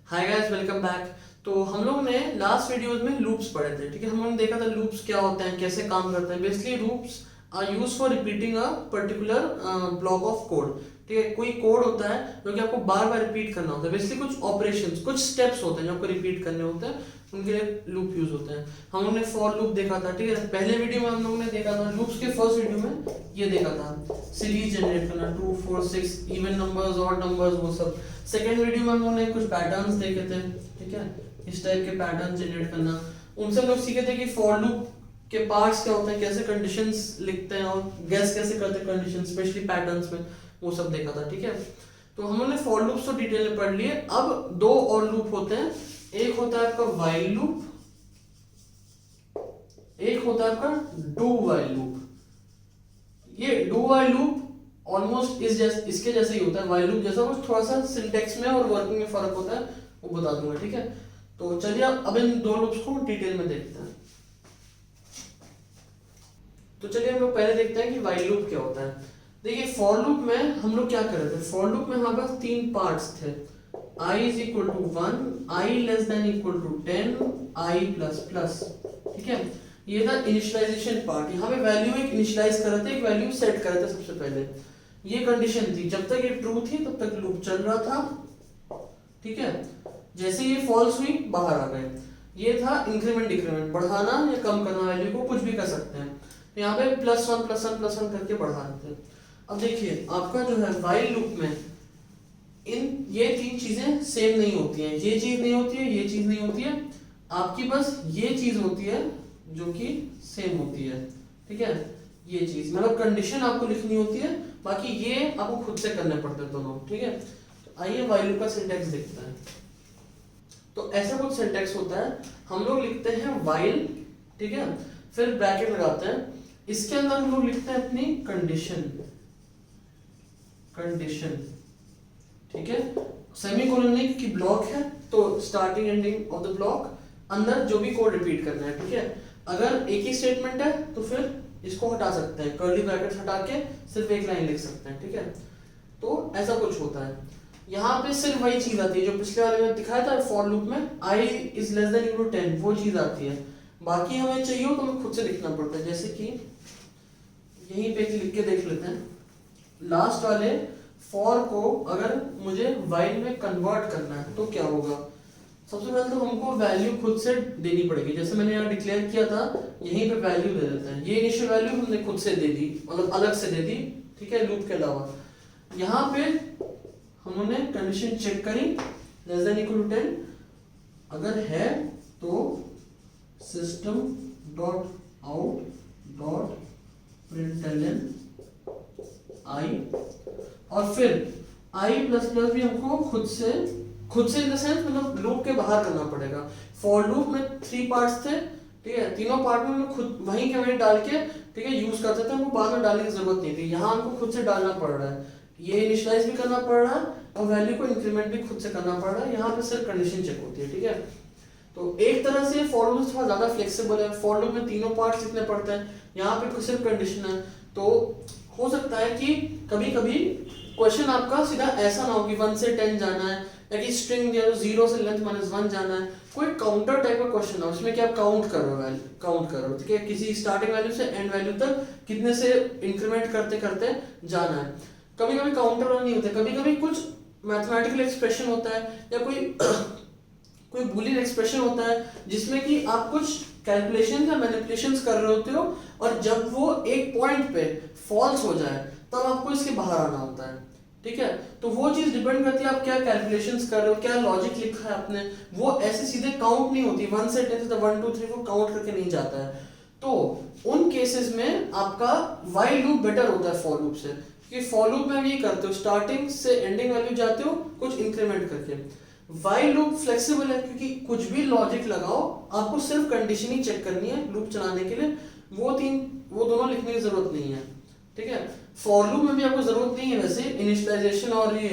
Hi guys, welcome back. तो हम लोग ने लास्ट वीडियोस में लूप्स पढ़े थे। ठीक है, हम लोगों ने देखा था लूप्स क्या होते हैं, कैसे काम करते हैं। Basically loops are use for repeating a particular block of code. ठीक है, कोई कोड होता है जो कि आपको बार बार रिपीट करना होता है। बेसिकली कुछ ऑपरेशंस, कुछ स्टेप्स होते हैं जो आपको रिपीट करने होते हैं, उनके लिए लूप यूज होते हैं। हम लोग ने फॉर लूप देखा था। ठीक है, पहले वीडियो में हम लोग ने देखा था लूप्स के फर्स्ट वीडियो में ये देखा था सीरीज जनरेट करना, 2 4 6 इवन नंबर्स, ऑड नंबर्स, वो सब। सेकेंड वीडियो में हम लोगों ने कुछ पैटर्न्स देखे थे। ठीक है, इस टाइप के पैटर्न जनरेट करना, उनसे हम लोग सीखे थे कि फॉर लूप के पार्ट्स क्या होते हैं, कैसे कंडीशंस लिखते हैं और गैस कैसे करते हैं कंडीशंस, स्पेशली पैटर्न्स में, वो सब देखा था। ठीक है, तो हम लोग ने फॉर लूप्स तो डिटेल में पढ़ लिए। अब दो और लूप होते हैं, एक होता है आपका व्हाइल लूप, एक होता है आपका डू व्हाइल लूप। ये डू व्हाइल लूप ऑलमोस्ट इसके जैसे ही होता है, व्हाइल लूप जैसा, बस थोड़ा सा सिंटेक्स में और वर्किंग में फर्क होता है, वो बता दूंगा। ठीक है, तो चलिए अब इन दो लूप्स को डिटेल में देखते हैं। तो चलिए हम लोग पहले देखते हैं कि व्हाइल लूप क्या होता है। देखिए, फॉर लूप में हम लोग क्या कर रहे थे। फॉर लूप में हमारे पास तीन पार्ट्स थे, i is equal to 1, i less than equal to 10, i plus plus. ठीक है, ये था इनिशियलाइजेशन पार्ट। यहाँ पे वैल्यू एक इनिशियलाइज कर रहे थे, एक वैल्यू सेट कर रहे थे सबसे पहले। ये कंडीशन थी, जब तक ये ट्रू थी तब तक लूप चल रहा था। ठीक है, जैसे ये फॉल्स हुई बाहर आ गए। ये था इंक्रीमेंट डिक्रीमेंट, बढ़ाना या कम करना वैल्यू को, कुछ भी कर सकते हैं। तो यहाँ पे +1 +1 +1 करके बढ़ा देते हैं। अब देखिए आपका जो है व्हाइल लूप में इन ये तीन चीजें सेम नहीं होती हैं। ये चीज नहीं होती है, ये चीज नहीं होती है, आपकी बस ये चीज होती है जो कि सेम होती है। ठीक है, ये चीज मतलब कंडीशन आपको लिखनी होती है, बाकी ये आपको खुद से करने पड़ते हैं दोनों। ठीक है, तो आइए व्हाइल लूप का सिंटैक्स देखते हैं। तो ऐसा कुछ सिंटैक्स होता है, हम लोग लिखते हैं व्हाइल, ठीक है, फिर ब्रैकेट लगाते हैं, इसके अंदर हम लोग लिखते हैं अपनी कंडीशन। कंडीशन, ठीक है, सेमीकोलन नहीं कि ब्लॉक है, तो starting ending of the block, अंदर जो भी कोड रिपीट करना है। ठीक है, अगर एक ही स्टेटमेंट है तो फिर इसको हटा सकते हैं, कर्ली ब्रैकेट्स हटा के सिर्फ एक लाइन लिख सकते हैं। ठीक है, तो ऐसा कुछ होता है। यहाँ पे सिर्फ वही चीज आती है जो पिछले वाले में दिखाया था फॉर लूप में, i is less than equal to 10, वो चीज आती है। बाकी हमें चाहिए हो तो हमें खुद से लिखना पड़ता है। जैसे कि यहीं पे लिख के देख लेते हैं, लास्ट वाले फॉर को अगर मुझे व्हाइल में कन्वर्ट करना है तो क्या होगा। सबसे पहले तो हमको वैल्यू खुद से देनी पड़ेगी। जैसे मैंने यहाँ डिक्लेयर किया था, यहीं पे वैल्यू दे देते हैं। ये इनिशियल वैल्यू हमने खुद से दे दी, मतलब अलग से दे दी। ठीक है, लूप के अलावा यहाँ पे हमने कंडीशन चेक करी, लेस देन इक्वल टू 10, अगर है तो system dot out dot println I, और फिर आई प्लस प्लस भी हमको खुद से इन द सेंस मतलब लूप के बाहर करना पड़ेगा। फॉर लूप में 3 पार्ट्स थे। ठीक है, तीनों पार्ट में खुद वहीं के वहीं डाल के, ठीक है, यूज करते थे, वो बाद में डालने की जरूरत नहीं थी। यहाँ हमको खुद से डालना पड़ रहा है, ये इनिशियलाइज भी करना पड़ रहा है और वैल्यू को इंक्रीमेंट भी खुद से करना पड़ रहा है। यहाँ पे सिर्फ कंडीशन चेक होती है। ठीक है, तो एक तरह से फॉर लूप थोड़ा ज्यादा फ्लेक्सिबल है। फॉर लूप में तीनों पार्ट्स लिखने पड़ते हैं, यहाँ पे सिर्फ कंडीशन है। तो हो सकता है कि कभी कभी क्वेश्चन आपका सीधा ऐसा ना हो कि 1 से 10 जाना है, या कि स्ट्रिंग दिया तो 0 से लेंथ -1 जाना है। कोई काउंटर टाइप का क्वेश्चन हो जिसमें कि आप काउंट कर रहे हो। ठीक है, किसी स्टार्टिंग वैल्यू से एंड वैल्यू तक कितने से इंक्रीमेंट करते करते जाना है। कभी कभी काउंटर वाला नहीं होता, कभी कभी कुछ मैथमेटिकल एक्सप्रेशन होता है या कोई बूलियन एक्सप्रेशन होता है जिसमें कि आप कुछ कैलकुलेशन या मैनिपुलेशंस कर रहे होते हो, और जब वो एक पॉइंट पे फॉल्स हो जाए तब आपको इसके बाहर आना होता है। ठीक है, तो वो चीज डिपेंड करती है आप क्या कैलकुलेशंस कर रहे हो, क्या लॉजिक लिखा है आपने। वो ऐसे सीधे काउंट नहीं होती, 1 से 10 तक 1 2 3 4 काउंट करके नहीं जाता है। तो उन केसेस में आपका व्हाइल लूप बेटर होता है फॉर लूप से, क्योंकि फॉर लूप में भी करते हो, स्टार्टिंग से एंडिंग वैल्यू जाते हो कुछ इंक्रीमेंट करके। व्हाइल लूप फ्लेक्सिबल है क्योंकि कुछ भी लॉजिक लगाओ, आपको सिर्फ कंडीशन ही चेक करनी है लूप चलाने के लिए, वो दोनों लिखने की जरूरत नहीं है। ठीक है, फॉर लूप में भी आपको जरूरत नहीं है वैसे, इनिशियलाइजेशन और ये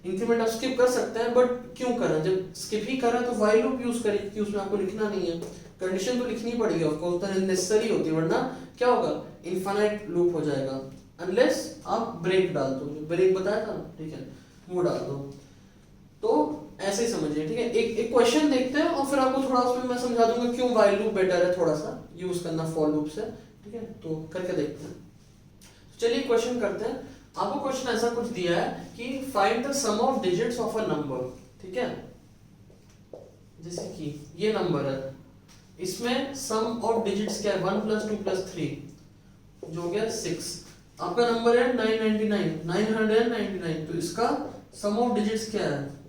इंक्रीमेंट आप स्किप कर सकते हैं, बट क्यों करें, जब स्किप ही कर रहे हैं तो व्हाइल लूप यूज करें क्योंकि उसमें आपको लिखना नहीं है। कंडीशन तो लिखनी पड़ेगी आपको, उतना नेसेसरी होती है, वरना क्या होगा, इनफाइनाइट लूप हो जाएगा, अनलेस आप ब्रेक डाल दो, जो ब्रेक बताया था। ठीक है, वो डाल दो। तो ऐसे ही समझिए, ठीक है। एक क्वेश्चन देखते हैं और फिर आपको थोड़ा उसमें मैं समझा दूंगा क्यों व्हाइल लूप बेटर है थोड़ा सा यूज करना फॉर लूप से, ठीक है। तो करके देखते हैं। चलिए क्वेश्चन करते हैं। आपको क्वेश्चन ऐसा कुछ दिया है कि find the sum of digits of a number, ठीक है। जैसे कि ये नंबर है, इसमें सम ऑफ डिजिट्स क्या है 1 + 2 + 3 जो हो गया 6। आपका नंबर है 999, तो इसका सम ऑफ डिजिट्स क्या है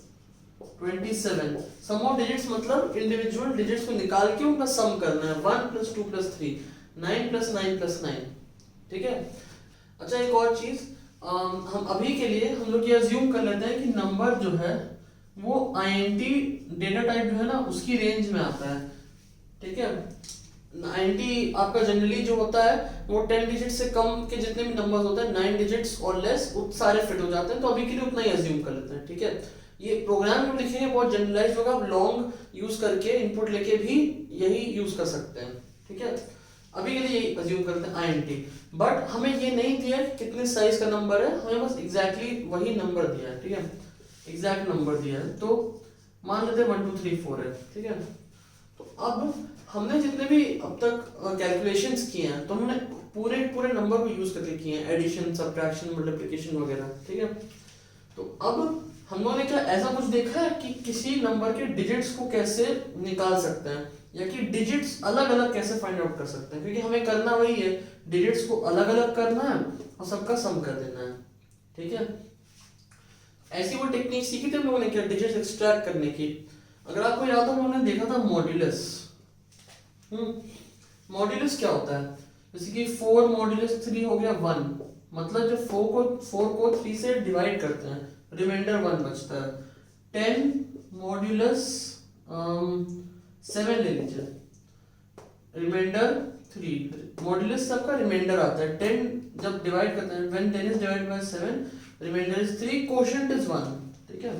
27। सम ऑफ डिजिट्स मतलब इंडिविजुअल डिजिट्स को निकाल के उनका सम करना है। 1 + 2 + 3, 9 + 9 + 9, ठीक है। अच्छा एक और चीज, हम अभी के लिए हम लोग ये अज्यूम कर लेते हैं कि नंबर जो है वो INT डेटा टाइप जो है ना उसकी रेंज में आता है, ठीक है। 90 आपका जनरली जो होता है वो 10 डिजिट से कम के जितने भी नंबर्स होते हैं 9 डिजिट्स और लेस वो सारे फिट हो जाते हैं। तो अभी के लिए उतना ही अज्यूम कर लेते हैं, ठीक है। ये प्रोग्राम में लिखेंगे बहुत जनरलाइज होगा, आप लॉन्ग यूज करके इनपुट लेके भी यही यूज कर सकते हैं, ठीक है। अभी के लिए यही अज्यूम करते हैं INT, बट हमें ये नहीं दिया कि कितने साइज का नंबर है, हमें बस एग्जैक्टली वही नंबर दिया है, ठीक है। एग्जैक्ट नंबर दिया है, तो मान लेते हैं 1 2 3 4 है, ठीक है। तो अब हमने जितने भी अब तक कैलकुलेशंस किए हैं तो हमने पूरे नंबर को यूज करके किए हैं, एडिशन, सब्ट्रैक्शन, मल्टीप्लिकेशन वगैरह, ठीक है। तो अब हम लोगों ने क्या ऐसा कुछ देखा है कि किसी नंबर के डिजिट्स को कैसे निकाल सकते हैं या कि डिजिट्स अलग अलग कैसे फाइंड आउट कर सकते हैं, क्योंकि हमें करना वही है, डिजिट्स को अलग अलग करना है और सबका सम कर देना है, ठीक है। ऐसी वो टेक्निक सीखी थी हम लोगों ने क्या डिजिट्स एक्सट्रैक्ट करने की। अगर आपको याद हो हमने देखा था मॉड्यूलस। मॉड्यूलस क्या होता है, जैसे कि 4 मॉड्यूलस 3 हो गया 1, मतलब जब 4 को 3 से डिवाइड करते हैं रिमाइंडर 1 बचता है। 10 मॉड्यूलस 7 ले लीजिए, रिमाइंडर 3, मॉड्यूलस सबका रिमाइंडर आता है। 10 जब डिवाइड करते हैं when 10 is divided by 7 remainder is 3, quotient is 1, ठीक है।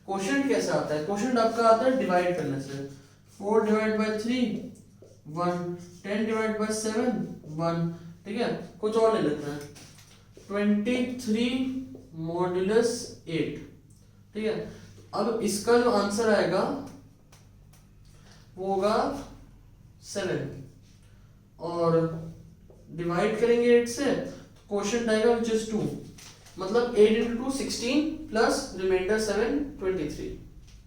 कोशेंट कैसे आता है, कोशेंट आपका आता है डिवाइड करने से। 4 डिवाइड बाय 3 1, 10 डिवाइड बाय 7 1, ठीक है। कुछ और ले लेते हैं 23 मॉड्यूलस 8, ठीक है। अब इसका जो आंसर आएगा वो होगा 7 और डिवाइड करेंगे 8 से तो क्वोशिएंट आएगा विच इज 2, मतलब 8 × 2 16 प्लस रिमाइंडर 7 23,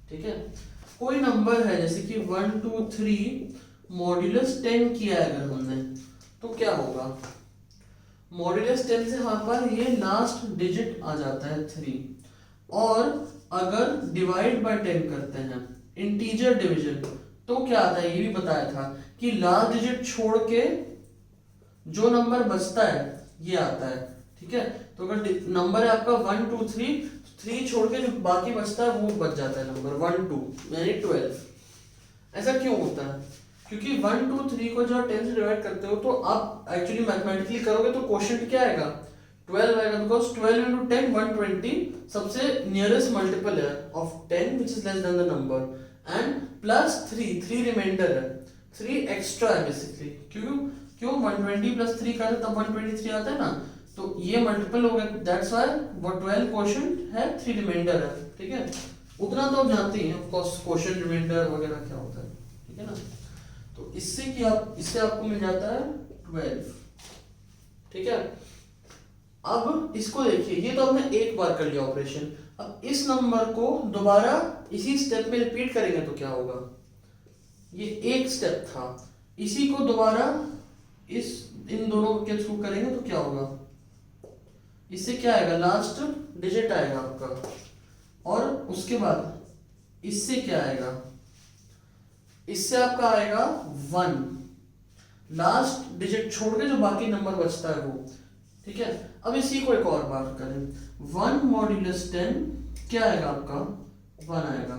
ठीक है। कोई नंबर है जैसे कि 1 2 3 मॉड्यूलस 10 किया है अगर हमने तो क्या होगा, मॉड्यूलस 10 से यहाँ पर ये लास्ट डिजिट आ जाता है 3, और अगर डिवाइड बाय 10 करते हैं इंटीजर डिवीजन तो क्या आता है, ये भी बताया था कि लास्ट डिजिट छोड़ के जो नंबर बचता है ये आता है, ठीक है। तो अगर नंबर है आपका 1 2 3 छोड़ के जो बाकी बचता है वो बच जाता है नंबर 1 2 यानी 12। ऐसा क्यों होता है, क्योंकि 1 2 3 को जब 10 से डिवाइड करते हो तो आप एक्चुअली मैथमेटिकली करोगे तो क्वोशिएंट क्या आएगा 12 आएगा, बिकॉज 12 × 10 120 सबसे नियरेस्ट मल्टीपल है of 10 which is less than the number, and plus 3 remainder है, 3 एक्स्ट्रा है बेसिकली। क्यों 120 + 3 करते तब 123 आता है ना, तो ये मल्टीपल हो गया, दैट्स व्हाई वो 12 क्वोशिएंट है 3 रिमाइंडर है, ठीक है। उतना तो आप जानते ही हैं ऑफ कोर्स क्वोशिएंट रिमाइंडर वगैरह क्या होता है, ठीक है ना। तो इससे आपको मिल जाता है 12, ठीक है। अब इसको देखिए, ये तो हमने एक बार कर लिया ऑपरेशन, अब इस नंबर को दोबारा इसी स्टेप में रिपीट करेंगे तो क्या होगा, ये एक स्टेप था, इसी को दोबारा इन दोनों के थ्रू करेंगे तो क्या होगा, इससे क्या आएगा लास्ट डिजिट आएगा आपका, और उसके बाद इससे क्या आएगा, इससे आपका आएगा 1, लास्ट डिजिट छोड़ के जो बाकी नंबर बचता है वो, ठीक है। अब इसी को एक और बात करें, 1 मॉड्यूलस 10 क्या आएगा आपका 1 आएगा,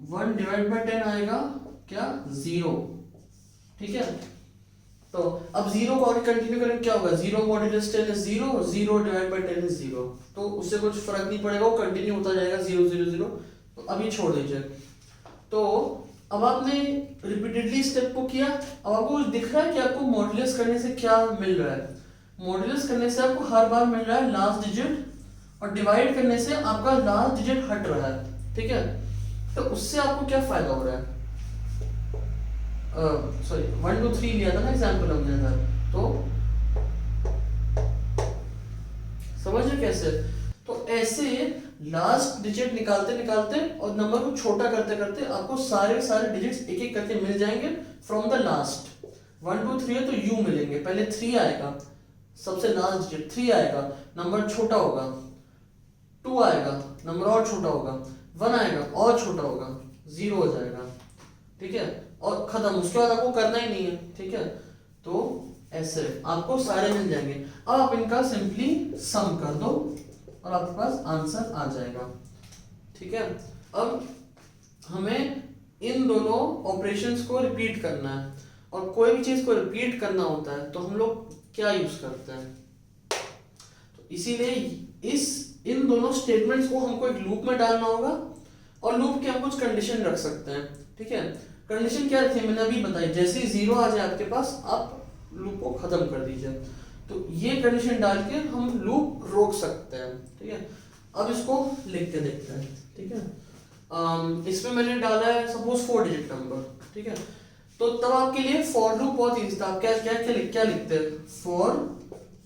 1 डिवाइड बाय 10 आएगा क्या 0, ठीक है। तो अब 0 को आगे कंटिन्यू करें क्या होगा, 0 modulus 10 is 0, 0 divide by 10 is 0, तो उससे कुछ फर्क नहीं पड़ेगा, वो कंटिन्यू होता जाएगा 0 0 0, तो अभी छोड़ दीजिए। तो अब आपने रिपीटेडली स्टेप को किया, अब आपको दिख रहा है कि आपको मॉड्यूलस करने से क्या मिल रहा है, मॉड्यूलस करने से आपको हर बार मिल रहा है लास्ट डिजिट और डिवाइड करने से आपका लास्ट डिजिट हट रहा है, ठीक है, तो उससे आपको क्या फायदा हो रहा है? सॉरी 1 2 3 लिया था ना एग्जाम्पल हमने इधर, तो समझ रहे कैसे? तो ऐसे लास्ट डिजिट निकालते निकालते और नंबर को छोटा करते करते आपको सारे सारे डिजिट्स एक एक करके मिल जाएंगे फ्रॉम द लास्ट। 1 2 3 है तो यू मिलेंगे, पहले 3 आएगा, सबसे लास्ट डिजिट 3 आएगा, नंबर छोटा होगा, 2 आएगा, नंबर और छोटा होगा, 1 आएगा और छोटा होगा, 0 हो जाएगा, ठीक है, और खत्म, उसके बाद आपको करना ही नहीं है, ठीक है। तो ऐसे आपको सारे मिल जाएंगे। अब आप इनका सिंपली सम कर दो और आपके पास आंसर आ जाएगा, ठीक है। अब हमें इन दोनों ऑपरेशंस को रिपीट करना है, और कोई भी चीज को रिपीट करना होता है तो हम लोग क्या यूज करते हैं, तो इसीलिए इन दोनों स्टेटमेंट्स को हमको एक लूप में डालना होगा, और लूप के हम कुछ कंडीशन रख सकते हैं, ठीक है। कंडीशन क्या रखी है मैंने अभी बताई, जैसे ही 0 आ जाए आपके पास आप लूप को खत्म कर दीजिए, तो ये कंडीशन डाल के हम लूप रोक सकते हैं, ठीक है। अब इसको लिख के देखते हैं, ठीक है। इसमें मैंने डाला है सपोज 4 डिजिट नंबर, ठीक है, तो तब आपके लिए फॉर लूप बहुत ईजी था। आप क्या क्या क्या लिखते हैं, for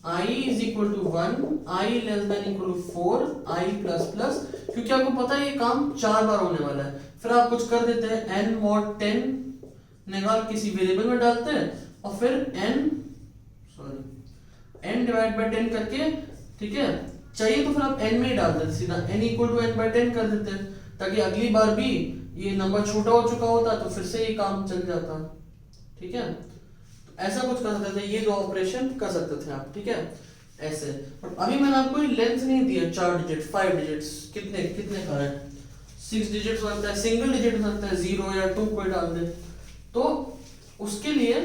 i is equal to 1, i less than equal to 4, i plus plus, क्योंकि आपको पता है ये काम 4 बार होने वाला है। फिर आप कुछ कर देते हैं n mod 10 निकाल किसी वेरिएबल में डालते हैं, और फिर n डिवाइड बाय 10 करके, ठीक है, चाहिए तो फिर आप n में ही डाल देते, सीधा n equal to n by 10 कर देते हैं, ताकि अगली बार भी ये नंबर छोटा हो चुका होता तो फिर से ये काम चल जाता, ठीक है। तो ऐसा कुछ कर सकते थे, ये दो ऑपरेशन कर सकते थे आप, ठीक है, ऐसे। और अभी मैंने आपको लेंथ नहीं दिया, 4 डिजिट 5 डिजिट्स कितने कितने का है, 6 डिजिट हो सकता है, सिंगल डिजिट हो सकता है, 0 या 2 कोई डाल दे, तो उसके लिए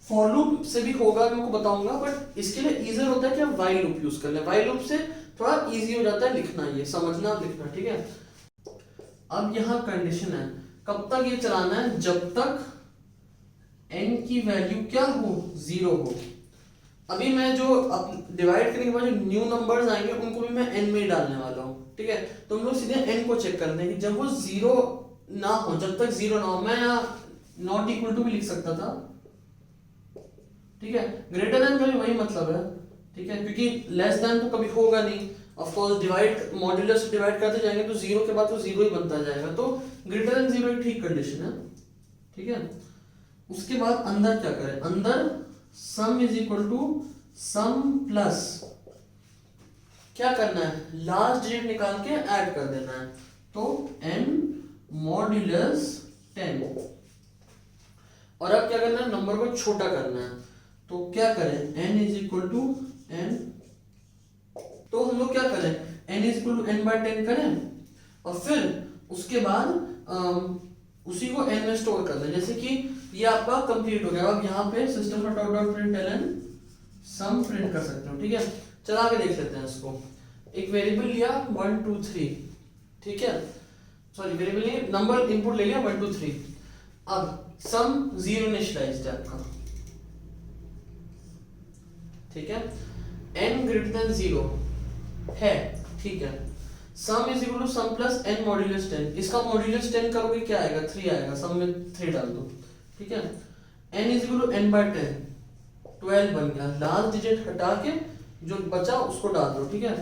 फॉर लूप से भी होगा, मैं आपको बताऊंगा, बट इसके लिए इजीर होता है कि आप व्हाइल लूप यूज कर लें। व्हाइल लूप से थोड़ा इजी हो जाता है लिखना, ये समझना लिखना, ठीक है। अब यहाँ कंडीशन है, कब तक ये चलाना है, जब तक n की वैल्यू क्या हो, 0 हो। अभी मैं जो डिवाइड करने के बाद जो न्यू नंबर्स आएंगे उनको भी मैं n में ही डालने वाला हूँ, ठीक है। तो हम लोग सीधे n को चेक करते हैं कि जब वो 0 ना हो, जब तक 0 ना हो, मैं यहाँ नॉट इक्वल टू भी लिख सकता था, ठीक है, ग्रेटर देन का भी वही मतलब है, ठीक है, क्योंकि लेस देन तो कभी होगा नहीं, of course divide modulus divide करते जाएंगे तो 0 के बाद तो 0 ही बनता जाएगा, तो ग्रेटर देन 0 एक ठीक कंडीशन है, ठीक है। उसके बाद अंदर क्या करें, अंदर sum is equal to sum plus क्या करना है, लास्ट डिजिट निकाल के ऐड कर देना है, तो n मॉड्यूलस 10, और अब क्या करना है, नंबर को छोटा करना है, तो क्या करें, n is equal to n, तो हम लोग क्या करें, n is equal to n by 10 करें, और फिर उसके बाद उसी को n में स्टोर कर दें। जैसे कि ये आपका कंप्लीट हो गया, अब यहाँ पे सिस्टम डॉट डॉट प्रिंटलन सम प्रिंट कर सकते हो, ठीक है। चला के देख लेते हैं इसको, एक वेरिएबल लिया 1 2 3, ठीक है, सॉरी वेरिएबल नहीं, नंबर इनपुट ले लिया 1 2 3, अब सम 0 इनिशियलाइज्ड है आपका, ठीक है, n ग्रेटर देन 0 है, ठीक है, sum is equal to sum plus n modulus 10, इसका मॉड्यूलस 10 करोगे क्या आएगा, 3 आएगा, सम में 3 डाल दो, ठीक है, n is equal to n by 10, 12 बन गया, लास्ट डिजिट हटा के जो बचा उसको डाल दो, ठीक है।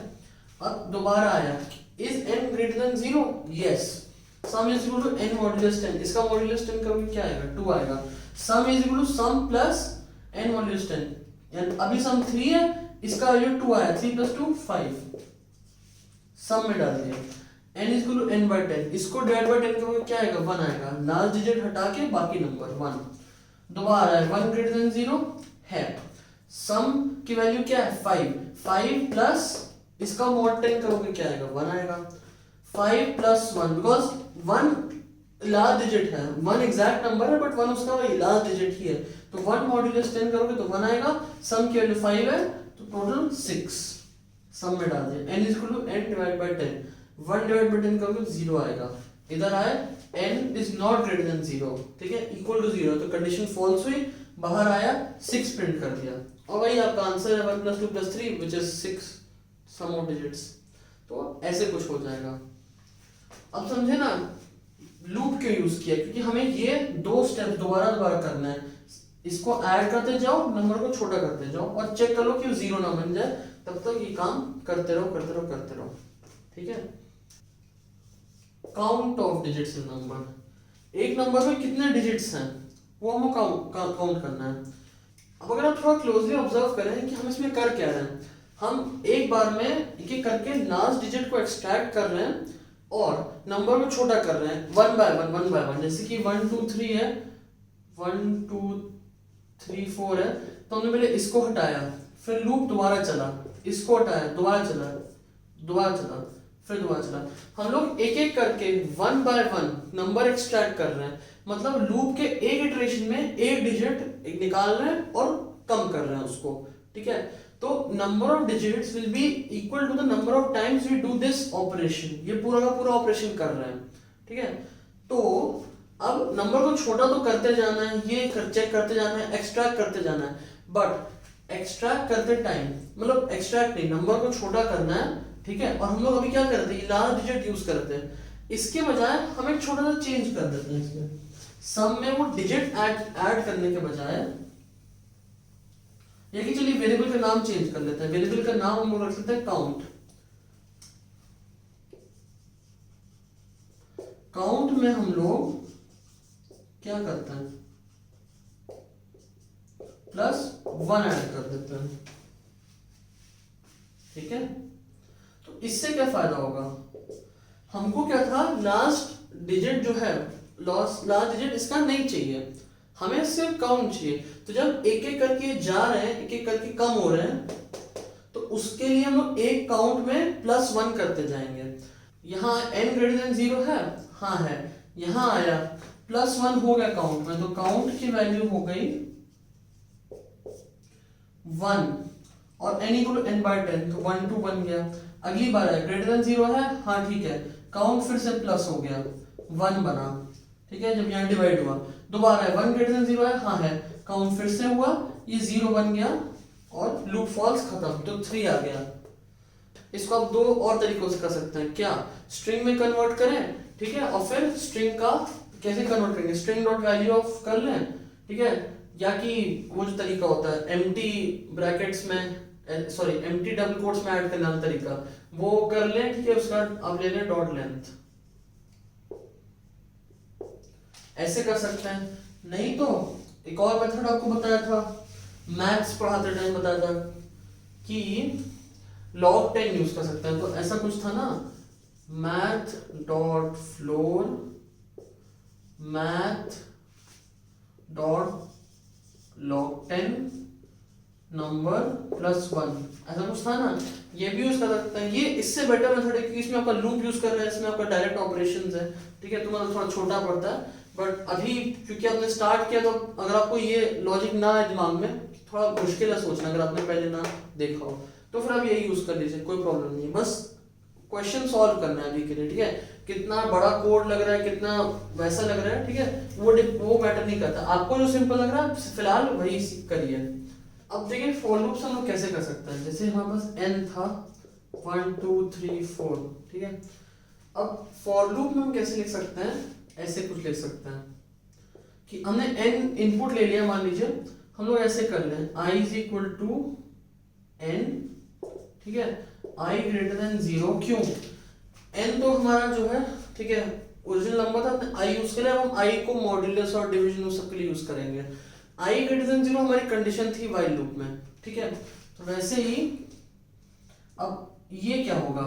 अब दोबारा आया, is n greater than 0, yes, sum is equal to n modulus 10, इसका मॉड्यूलस 10 करोगे क्या आएगा, 2 आएगा, sum is equal to sum plus n modulus 10, यानी अभी सम 3 है, इसका वैल्यू 2 आया, 3 प्लस 2 5, सम में डाल दिया, n is equal to n by 10, इसको डिवाइड बाय 10 करोगे क्या आएगा, 1 आएगा, लास्ट डिजिट हटा के बाकी नंबर 1, दोबारा है 1 ग्रेटर देन 0 है, सम की वैल्यू क्या है 5 प्लस इसका मॉड 10 करोगे क्या आएगा, 1 आएगा, 5 प्लस 1, बिकॉज 1 लास्ट डिजिट है, 1 एग्जैक्ट नंबर है बट 1 उसका वही लास्ट डिजिट ही है, तो 1 मॉड्यूलस 10 करोगे तो 1 आएगा, सम की वैल्यू 5 है तो टोटल 6, सम में डाल दिया, n is equal to n divide by 10, 1 divide by 10 करोगे तो 0 आएगा, इधर आए n is not greater than 0, ठीक है, इक्वल टू 0, तो कंडीशन फॉल्स हुई, बाहर आया 6 प्रिंट कर दिया, और वही आपका आंसर है 1 + 2 + 3 which is 6, sum of digits, तो ऐसे कुछ हो जाएगा। अब समझे ना लूप क्यों यूज किया, क्योंकि हमें ये 2 स्टेप दोबारा दोबारा करना है। इसको ऐड करते जाओ, नंबर को छोटा करते जाओ और चेक करो कि 0 ना बन जाए, तब तक ये काम करते रहो करते रहो करते रहो। ठीक है। Count of digits in number, एक नंबर में कितने डिजिट्स हैं वो हमें काउंट करना है। अब अगर आप थोड़ा क्लोजली ऑब्जर्व करें कि हम इसमें कर क्या रहे हैं, हम एक बार में एक एक करके लास्ट डिजिट को एक्सट्रैक्ट कर रहे हैं और नंबर को छोटा कर रहे हैं वन बाय वन। जैसे कि 1 2 3 है, 1 2 3 4 है, तो हमने पहले इसको हटाया, फिर लूप दोबारा चला, इसको हटाया, दोबारा चला, फिर दोबारा चला। हम लोग एक एक करके 1 बाय 1 नंबर एक्सट्रैक्ट कर रहे हैं, मतलब लूप के एक इटरेशन में एक डिजिट निकाल रहे हैं और कम कर रहे हैं उसको। ठीक है। तो number of digits will be equal to the number of times we do this operation, ये पूरा का पूरा ऑपरेशन कर रहे हैं। ठीक है। तो अब नंबर को छोटा तो करते जाना है, ये चेक करते जाना है, एक्सट्रैक्ट करते जाना है, बट एक्सट्रैक्ट करते टाइम, मतलब एक्सट्रैक्ट नहीं, नंबर को छोटा करना है। ठीक है। और हम लोग अभी क्या करते हैं, लास्ट डिजिट यूज करते हैं, इसके बजाय हम एक छोटा सा चेंज कर देते हैं इसमें, सम में वो डिजिट ऐड करने के बजाय, या कि चलिए वेरिएबल का नाम चेंज कर लेते हैं, वेरिएबल का नाम हम लोग रख सकते हैं काउंट। काउंट में हम लोग क्या करते हैं, +1 ऐड कर देते हैं। ठीक है। तो इससे क्या फायदा होगा, हमको क्या था, लास्ट डिजिट जो है, लास्ट डिजिट इसका नहीं चाहिए, हमें सिर्फ काउंट चाहिए। तो जब एक एक करके जा रहे हैं, एक एक करके कम हो रहे हैं, तो उसके लिए हम लोग एक काउंट में +1 करते जाएंगे। यहाँ n > 0 है, हाँ है, यहाँ आया +1 हो गया काउंट में, तो काउंट की वैल्यू हो गई 1 और n = n/10, तो 1 2 बन गया। अगली बार है > 0 है, हाँ ठीक है, काउंट फिर से प्लस हो गया, 1 बना। ठीक है। जब यहाँ डिवाइड हुआ, दोबारा है 1 > 0 है, हाँ है, काउंट फिर से हुआ, ये 0 बन गया और लूप फॉल्स खत्म, तो 3 आ गया। इसको आप 2 और तरीकों से कर सकते हैं, क्या, स्ट्रिंग में कन्वर्ट करें, ठीक है, और फिर स्ट्रिंग का कैसे कन्वर्ट करेंगे, स्ट्रिंग डॉट वैल्यू ऑफ कर लें, ठीक है, या कि वो जो तरीका होता है एम्प्टी ब्रैकेट्स में, सॉरी एम्प्टी डबल कोट्स में ऐड करने वाला तरीका, वो कर लें। ठीक है। उसका आप ले लें डॉट लेंथ, ऐसे कर सकते हैं। नहीं तो एक और मेथड आपको बताया था, मैथ्स पढ़ाते टाइम बताया था कि log 10 यूज कर सकते हैं। तो ऐसा कुछ था ना, math dot floor math dot log 10 number +1, ऐसा कुछ था ना, ये भी यूज कर सकते हैं। ये इससे बेटर मेथड है क्योंकि इसमें आपका लूप यूज कर रहे हैं, इसमें आपका डायरेक्ट ऑपरेशंस है। ठीक है। तो मतलब थोड़ा छोटा पड़ता है, बट अभी क्योंकि आपने स्टार्ट किया, तो अगर आपको ये लॉजिक ना है दिमाग में, थोड़ा मुश्किल है सोचना, अगर आपने पहले ना देखा हो, तो फिर आप यही यूज कर लीजिए, कोई प्रॉब्लम नहीं है। बस क्वेश्चन सॉल्व करना है अभी के लिए। ठीक है। कितना बड़ा कोड लग रहा है, कितना वैसा लग रहा है, ठीक है, वो मैटर नहीं करता, आपको जो सिंपल लग रहा है फिलहाल वही करिए। अब देखिए फॉर लूप्स हम लोग कैसे कर सकते हैं, जैसे हमारे पास n था 1 2 3 4, ठीक है। अब फॉर लूप में हम कैसे लिख सकते हैं, ऐसे कुछ लिख सकते हैं कि हमने n इनपुट ले लिया, मान लीजिए हम लोग ऐसे कर लें i = n, ठीक है, i > 0, क्यों, n तो हमारा जो है, ठीक है, ओरिजिनल नंबर था, हमने i यूज किया, अब हम i को मॉड्यूलस और डिवीजन उस सब के लिए यूज करेंगे। i > 0 हमारी कंडीशन थी व्हाइल लूप में, ठीक है। तो वैसे ही अब ये क्या होगा,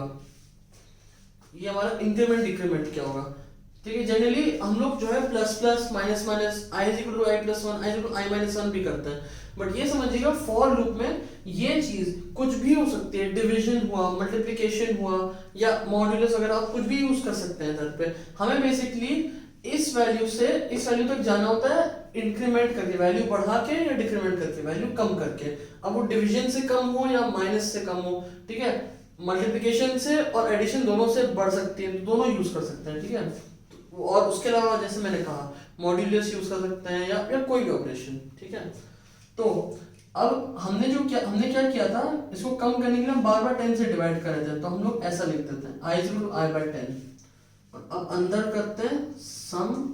ये हमारा इंक्रीमेंट डिक्रीमेंट क्या होगा, ठीक है। जनरली हम लोग जो है plus plus minus minus, i = i + 1, i = i - 1 भी करते हैं, बट ये समझिएगा फॉर लूप में ये चीज कुछ भी हो सकती है, डिवीजन हुआ, मल्टीप्लिकेशन हुआ, या मॉड्यूलस वगैरह, आप कुछ भी यूज कर सकते हैं इधर पे। हमें बेसिकली इस वैल्यू से इस वैल्यू तक जाना होता है इंक्रीमेंट करके, वैल्यू बढ़ा के या डिक्रीमेंट करके, वैल्यू कम करके। अब वो डिवीजन से कम हो या माइनस से कम हो, ठीक है, मल्टीप्लिकेशन से और एडिशन दोनों से बढ़ सकती है, तो दोनों यूज कर सकते हैं, ठीक है। और उसके अलावा जैसे मैंने कहा मॉड्यूलस यूज कर सकते हैं, या कोई भी ऑपरेशन, ठीक है। तो अब हमने क्या किया था, इसको कम करने के लिए हम बार बार 10 से डिवाइड कर रहे थे, तो हम लोग ऐसा लिख देते हैं i is equal to I by 10, और अब अंदर करते हैं sum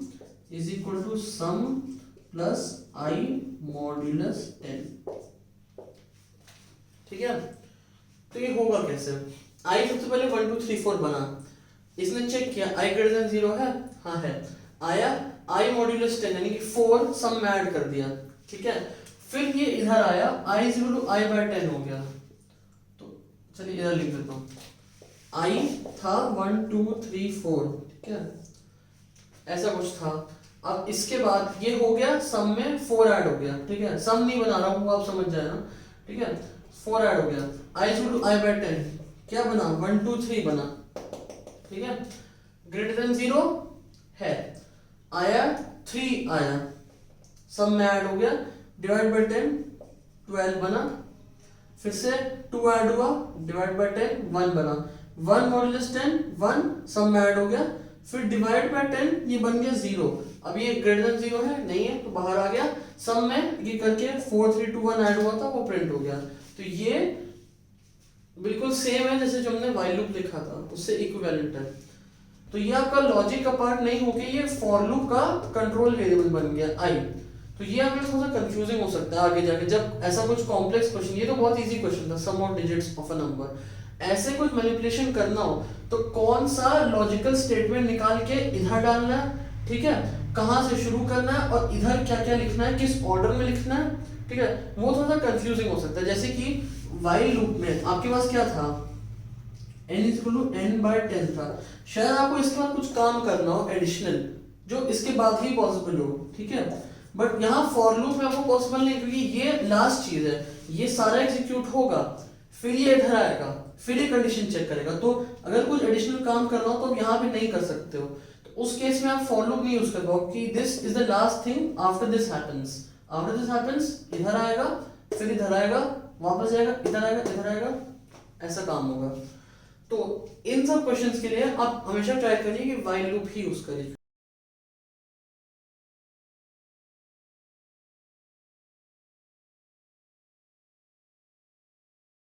is equal to sum plus I modulus 10। ठीक है, तो ये होगा कैसे, i सबसे पहले 1 2 3 4 बना, इसने चेक किया i ग्रेटर देन 0 है, हाँ है, आया i मॉड्यूलस 10 यानी कि 4 सम में ऐड कर दिया। ठीक है, फिर ये इधर आया i is equal to I by 10 हो गया, तो चलिए इधर लिख देता हूँ, i था 1 2 3 4, ठीक है ऐसा कुछ था। अब इसके बाद ये हो गया सम में 4 ऐड हो गया, ठीक है सम नहीं बना रहा हूँ आप समझ जाए ना, ठीक है 4 ऐड हो गया, i is equal to I by 10 क्या बना 1 2 3 बना, ठीक है ग्रेटर देन 0 है, आया 3 आया, सम में ऐड हो गया, डिवाइड बाय 10 12 बना, फिर से 2 ऐड हुआ, डिवाइड बाय 10 1 बना, 1 मॉड्यूलस 10 1 सम में ऐड हो गया, फिर डिवाइड बाय 10 ये बन गया 0। अब ये ग्रेटर देन 0 है नहीं है तो बाहर आ गया, सम में ये करके 4 3 2 1 ऐड हुआ था वो प्रिंट हो गया। तो ये बिल्कुल सेम है जैसे जो हमने व्हाइल लूप लिखा था उससे इक्विवेलेंट है। तो ये आपका लॉजिक का पार्ट नहीं होके ये फॉर लूप का कंट्रोल वेरिएबल बन गया आई। तो ये आपके थोड़ा सा कंफ्यूजिंग हो सकता है आगे जाके जब ऐसा कुछ कॉम्प्लेक्स क्वेश्चन, ये तो बहुत इजी क्वेश्चन था sum of digits of a number, ऐसे कुछ मैनिपुलेशन करना हो तो कौन सा लॉजिकल स्टेटमेंट निकाल के इधर डालना है, ठीक है कहाँ से शुरू करना है और इधर क्या क्या लिखना है किस ऑर्डर में लिखना है, ठीक है वो थोड़ा सा कंफ्यूजिंग हो सकता है। जैसे कि व्हाइल लूप में आपके पास क्या था n is equal to n by 10 था, शायद आपको इसके बाद कुछ काम करना हो एडिशनल जो इसके बाद ही पॉसिबल हो, ठीक है बट यहाँ फॉर लूप में आपको पॉसिबल नहीं क्योंकि ये लास्ट चीज है, ये सारा एग्जीक्यूट होगा फिर ये इधर आएगा फिर ये कंडीशन चेक करेगा। तो अगर कुछ एडिशनल काम करना हो तो आप यहाँ पे नहीं कर सकते हो, तो उस केस में आप फॉर लूप नहीं यूज कर पाओगे कि this is the last thing after this happens, after this happens इधर आएगा फिर इधर आएगा वापस जाएगा इधर आएगा इधर आएगा, ऐसा काम होगा। तो इन सब क्वेश्चंस के लिए आप हमेशा ट्राई करिए कि व्हाइल लूप ही यूज करिए।